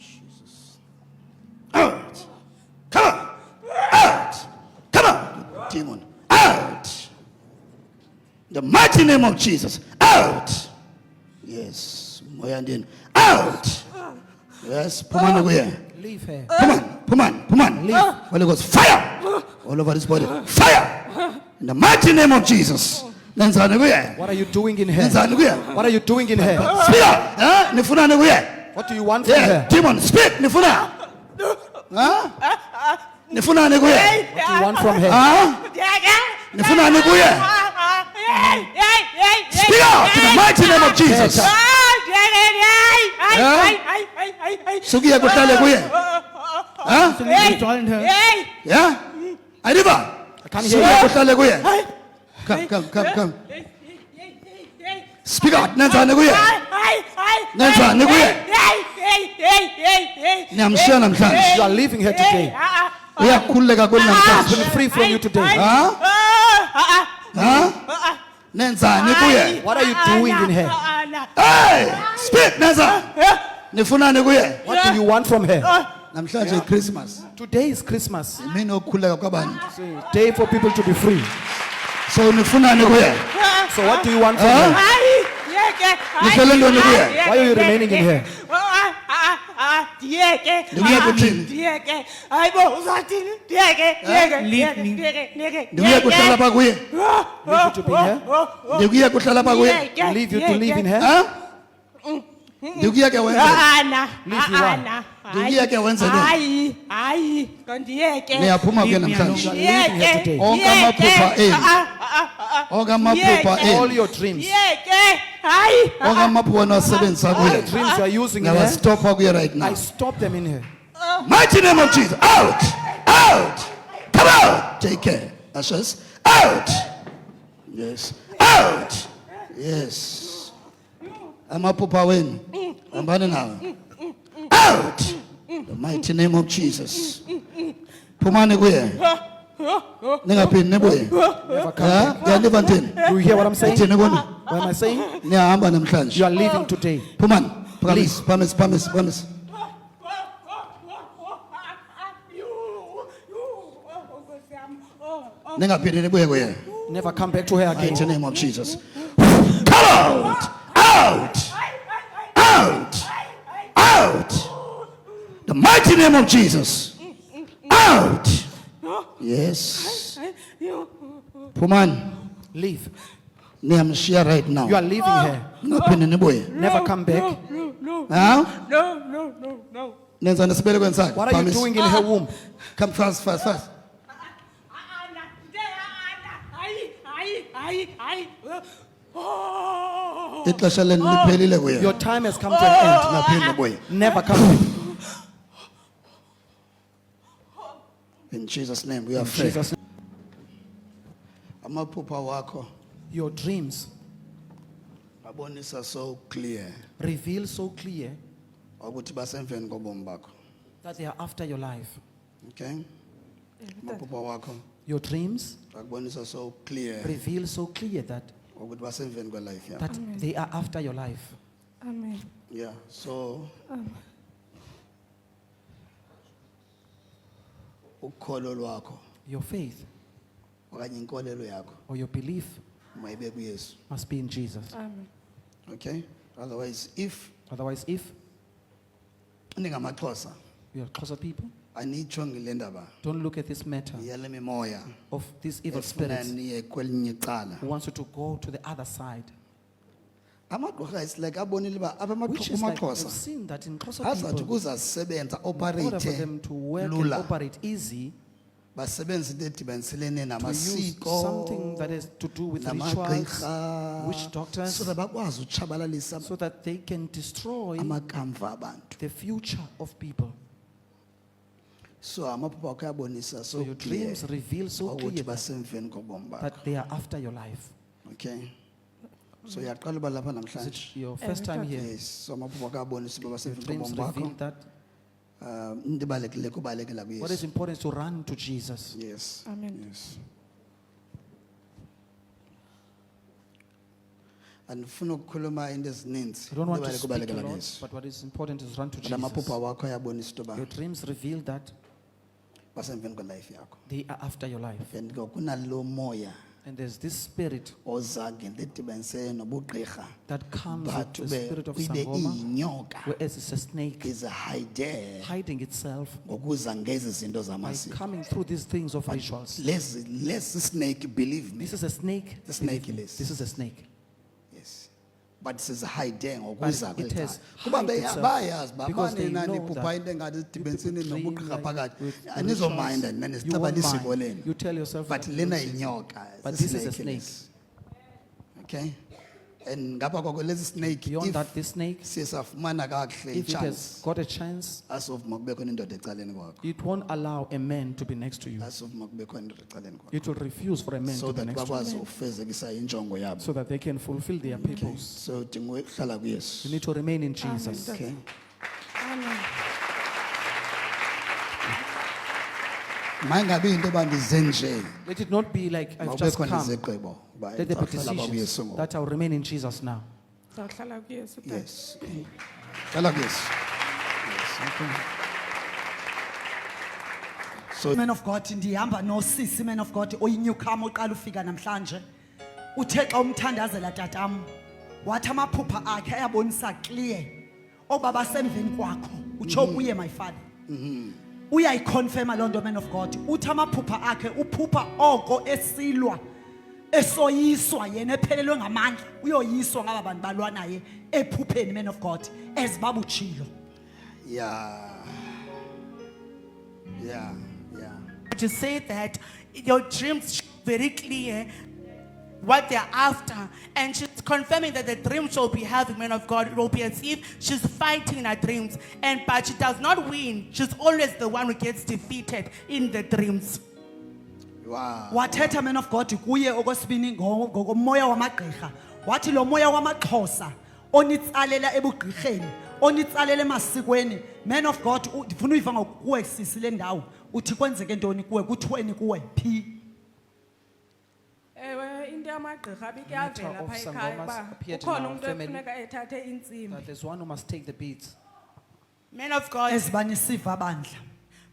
Jesus. Out. Come on. Out. Come on. Demon. Out. In the mighty name of Jesus. Out. Yes. Moyandin. Out. Yes. Pumani where? Leave her. Puman. Leave. Holy Ghost. Fire. All over this body. Fire. In the mighty name of Jesus. What are you doing in her? What are you doing in her? Speak up. Huh? Nifuna nikuye. What do you want from Yeah. her? Demon. Speak. Nifuna. Huh? Nifuna nikuye. What do you want from her? Huh? Nifuna nikuye. Speak out in the mighty name of Jesus. Sugiye kuhlale kuye. Huh? Join her. Yeah? Arriba. I can't hear Sugiye you. kuhlale kuye. Come. Speak out. Nenzani kuye. Nenzani kuye. Niyamshiya namhlanje. You are leaving her today. Uyakhululeka kweli namhlanje. Be free from you today. Huh? Huh? Nenzani kuye. What are you doing in her? Hey! Speak, Neza. Nifunani kuye. What do you want from her? Namhlanje Christmas. Today is Christmas. Mina ukukhuleka kwabantu. It's a day for people to be free. So nifunani kuye. So what do you want from her? Nihlele ntoni kuye. Why are you remaining in her? Ndikuye kuthini? Ndikuye kuhlala pha kuye. Leave you to be in her? Ndikuye kuhlala pha kuye. Leave you to live in her? Huh? Ndikuye ke wenze. Ndikuye ke wenze le. Niyaphuma ke namhlanje. Leaving her today. Onke amaphupha enu. Onke amaphupha All enu. your dreams. Onke amaphupha nawasebenzisa All the kuye. dreams you are using in her. Ngiyawastopha kuye right now. I stop them in her. Mighty name of Jesus. Out. Out. Come out. Take care. Ashes. Out. Yes. Out. Yes. Amaphupha wenu. Hambani nawe. Out. The mighty name of Jesus. Phumani kuye. Ningaphindi nibuye. Never come Ha? back. Ngiyaniva ntini? Do you hear what I'm saying? Uthini kuni? What am I saying? Niyahamba namhlanje. You are leaving today. Phumani. Promise. Ningaphindi nibuye kuye. Never come back to her Mighty again. name of Jesus. Come out! Out! Out! Out! The mighty name of Jesus. Out! Yes. Puman, Leave. niyamshiya right now. You are leaving her. Ngaphinde nibuye. Never come back. Huh? No. Nenza nesibelekweni sakhe. What are you doing in her womb? Come fast. Ixesha lenu liphelile kuye. Your time has come to an end. Ngaphinde nibuye. Never come back. In Jesus' name we are In free. Jesus' name. Amaphupha wakho Your dreams abonisa so clear reveal so clear ukuthi basemveni kobomi bakho. that they are after your life. Okay? Amaphupha wakho Your dreams akubonisa so clear reveal so clear that ukuthi basemveni kwelife yakho. that they are after your life. Amen. Yeah, so ukholo lwakho Your faith okanye inkolelo yakho or your belief mayibe kuYesu. must be in Jesus. Amen. Okay? Otherwise if Otherwise, if ningamaXhosa you are closer people, anitsho ngile ndaba don't look at this matter yale mimoya of these evil efuna spirits niye kwelinye icala. who wants you to go to the other side. Amagqirha is like abonile uba Which is like, I've amaXhosa seen that in closer azathi people, kuza sebenza in order for operate them to work and lula operate easy, basebenza into edibaniselene to use namasiko something that is to do with rituals, namagqirha witch doctors, so that bakwazi utshabalalisa so that they can destroy amakamva abantu. the future of people. So amaphupha akho ayabonisa So so your clear dreams reveal so ukuthi clear basemveni kobomi bakho. that they are after your life. Okay, so uyaqala uba lapha Is namhlanje. it your first time here? Yes, so amaphupha akho ayabonisa uba Your basemveni dreams kobomi reveal bakho. that. Into ebalulekile kubalekela What is kuYesu. important is to run to Jesus. Yes. Amen. Yes. andifuna ukukhuluma into ezininzi I don't want to Kubaleka- speak a kubalekela lot, ngeso. but what is important is run to Kodwa amaphupha Jesus. wakho ayabonisa into yoba Your dreams reveal that basemveni kwelife yakho they are after your life. and ke kunalo moya And there's this spirit oza ngento edibanise nobugqirha that comes but with the spirit of ibe Sangoma, iyinyoka whereas it's a snake is hide hiding itself ngokuza ngezi zinto by zamasiko coming through these things of rituals. lesi snake believe me This is a snake. The snake Believe me, is. This is a snake. yes but sisihide ngokuza But it has kuba hide itself bayazi uba because they manina know niphupha that into engathi zidibeniseni dream nobugqirha like phakathi with anizominda rituals. nina You nisicaba won't lisiko mind. lenu You tell yourself but that lena nonsense. inyoka But this is a snake snake. okay and ngapha kwako lezi snake Beyond if that, this snake, siye safumana kakuhle if it ichance has got a chance, asovuma kubekho indoda ecaleni kwakho it won't allow a man to be next to you. asovuma kubekho indoda ecaleni kwakho It will refuse for a man so to be that next to bakwazi you, ufezekisa injongo yabo so that they can fulfill their purpose. so dinga ukuhlala kuyesu You need to remain in Jesus. okay Amen. mayingabi into bandize nje Let it not be like I've just mawubekho come. nezigqibo uba Let there be ndizawuhlala kwakuyesu decisions ngoku that I'll remain in Jesus now. Zawuhlala kuyesu tata. yes hlala kuyesu yes okay so Man of God ndihamba nosisi man of God oyinyukama oqala ufika namhlanje uthe xa umthandazela tatam wathi amaphupha akhe ayabonisa clear oba basemveni kwakho utsho kuye my father uyayiconfirma loo nto man of God uthi amaphupha akhe uphupha oko esilwa esoyiswa yena ephelelwe ngamandla uyoyiswa ngaba bantu balwa naye ephupheni man of God ezibabutshilo yeah yeah yeah To say that your dreams show very clear what they're after, and she's confirming that the dream she'll be having, man of God, it will be as if she's fighting in her dreams, and but she does not win. She's always the one who gets defeated in the dreams. wow wathetha man of God kuye okwesibini ngomoya wamagqirha wathi lo moya wamaxhosa onitsalela ebugqirheni onitsalela emasikweni man of God ndifuna uyiva ngokuwe sisi le ndawo uthi kwenzeke ntoni kuwe kuthiweni kuwe phi Ewe into yamagqirha Matter bikuyavela of pha ekhaya Sangomas uba appeared in ukhona our umuntu family. efuneka ethathe intsimbi. That there's one who must take the beads. Man of God, ezibanisiva bandla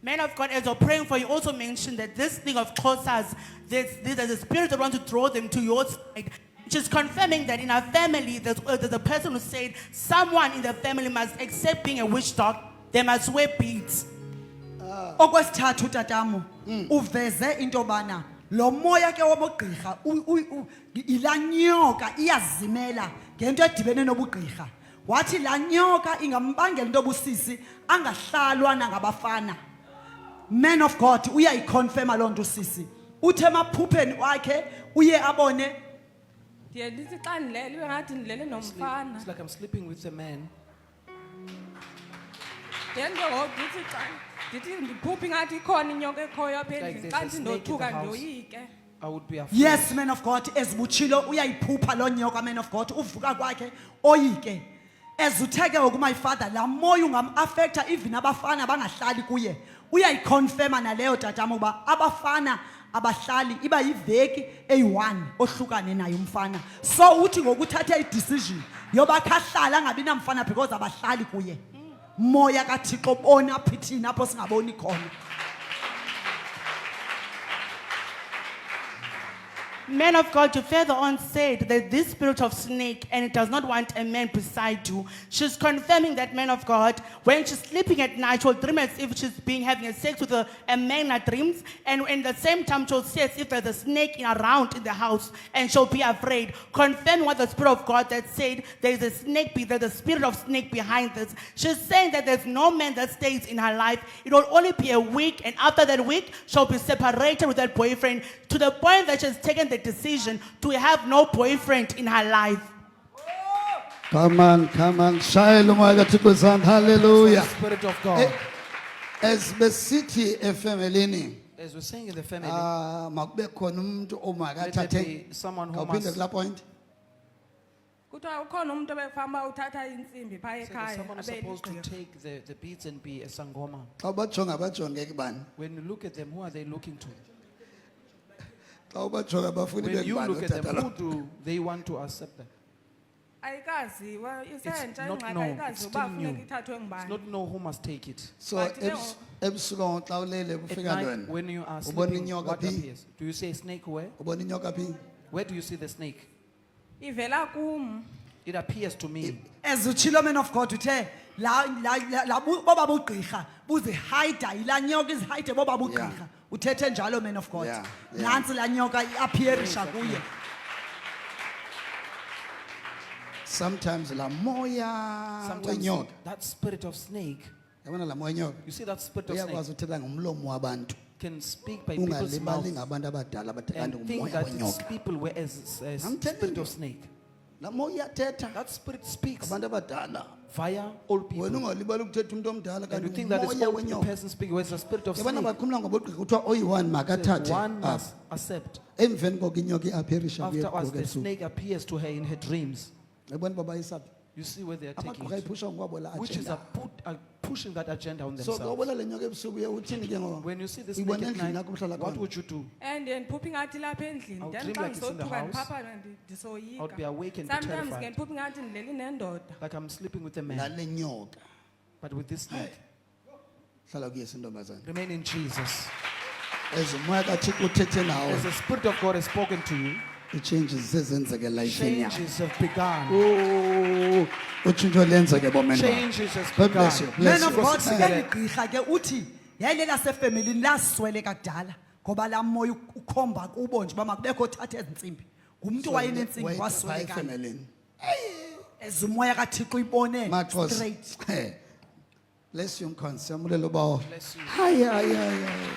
man of God, as you're praying for, you also mentioned that this thing of closers, there's a spirit that wants to draw them to your side. She's confirming that in her family, there's a person who said someone in the family must accept being a witch doctor. They must wear beads. okwesithathu tatamu uveze into bana lo moya ke wobugqirha ila nyoka iyazimela ngento edibene nobugqirha wathi la nyoka ingambangela into obusisi angahlalwa nangabafana man of God uyayiconfirma loo nto usisi uthe emaphupheni wakhe uye abone Ndiye ndithi xa ndilele ibe ngathi ndilele nomfana. It's like I'm sleeping with a man. Then ke ngoku ndithi xa ndithi ndiphuphe ngathi ikhona inyoka ekhoyo apha Like endlini there's xa a ndithi snake in the ndothuka house. ndoyike. I would be afraid. yes man of God ezibutshilo uyayiphupha loo nyoka man of God uvuka kwakhe oyike ezutheke ngoku my father laa moya ungam-afektha even abafana bangahlali kuye uyayiconfirma naleyo tatama uba abafana abahlali iba yiveki eyi-1 ohlukane naye umfana so uthi ngokuthathe idecision yoba khahlala angabi namfana because abahlali kuye moya kathixo bona phithini apho singaboni khona Man of God, you further on said that this spirit of snake, and it does not want a man beside you. She's confirming that, man of God, when she's sleeping at night, she'll dream as if she's having a sex with a man in her dreams, and in the same time she'll see as if there's a snake around in the house, and she'll be afraid. Confirming what the spirit of God that said there's a snake, there's a spirit of snake behind this. She's saying that there's no man that stays in her life. It will only be a week, and after that week, she'll be separated with that boyfriend to the point that she's taken the decision to have no boyfriend in her life. come on shayela umoya kaThixo izandla hallelujah The Spirit of God. as besithi efamilini As we're saying in the family, makube khona umuntu let there omakathathe be someone who awuphinde must. kulaa point Kuthiwa ukhona umuntu ebefamba uthatha intsimbi pha So there's ekhaya someone who's abe supposed to ligqirha. take the beads and be a sangoma. xa ubajonga bajonge kubani When you look at them, who are they looking to? xa ubajonga bafuni When you bekubani look at them, utata who lo do they want to accept them? ayikaziwa isentsha not ingxaki known. It's ayikazi still uba new. funeka ithathwe It's ngubani. not know who must take it. So But they ebusuku xa ulele At kufika night, ntoni? when you are Ubona sleeping, inyoka what phi? appears? Do you see a snake where? Ubona inyoka phi? Where do you see the snake? ivela kum. It appears to me. As utshilo man of God uthe boba bugqirha buzihayida yilaa nyoka izihayide boba bugqirha uthethe njalo man of God Yeah, yeah. nantsi laa nyoka iappearisha kuye. Sometimes la moya Sometimes wenyoka. that spirit of snake, Yabona la moya wenyoka. you see that spirit of snake Uyakwazi uthetha ngomlomo wabantu. can speak by people's mouth Ungalibali ngabantu abadala abathi kanti and think ngumoya that it's wenyoka. people were as a I'm telling spirit you. of snake. La moya thetha That spirit speaks abantu abadala. via old people. Wena ungalibali ukuthetha umuntu omdala And you kanti think that it's ngumoya old wenyoka. person speaking, whereas the spirit of Yabona snake. baqhumla ngobugqirha kuthiwa oyi-1 makathathe. One Ah, must accept. emveni koko inyoka iappearisha Afterwards, the snake appears to her in her dreams. yabona baba isaphi You see where they are taking amagqirha it, ayiphusha ngokwabo la which is agenda. are pushing that agenda on So themselves. kawubona le nyoka ebusuku uye uthini ke ngoku? When you see the snake Uyibona at endlini night, yakho uhlala what khona? would you do? And ndiphupha ingathi lapha endlini I'll then dream xa like it's in the ndizothuka house. ndiphaphana I'll be ndisoyika. awake and be Sometimes ke terrified. ndiphupha ingathi ndilele nendoda. Like I'm sleeping with a man. Lale nyoka But with this snake, hlala kuye sintombazana. remain in Jesus. As umoya kaThixo uthethe nawe, As the Spirit of God has spoken to you, i-changes sezenzeke elifeni yakho. changes have begun. Oh, utshintsho lenzeke bomeni bakho. Changes has God bless you. begun. Bless Man of you. God Sibele. eli gqirha ke uthi yayile lasefemelini lasweleka kudala ngoba laa moya ukhomba kubo nje uba makubekho othatha ezi ntsimbi ngumntu wayenentsimbi Wait, wasweleka family. as umoya kaThixo uyibone Maxos. straight. Bless you, Nkonsi. Amulela ubawo. Bless you. Hayi hayi hayi.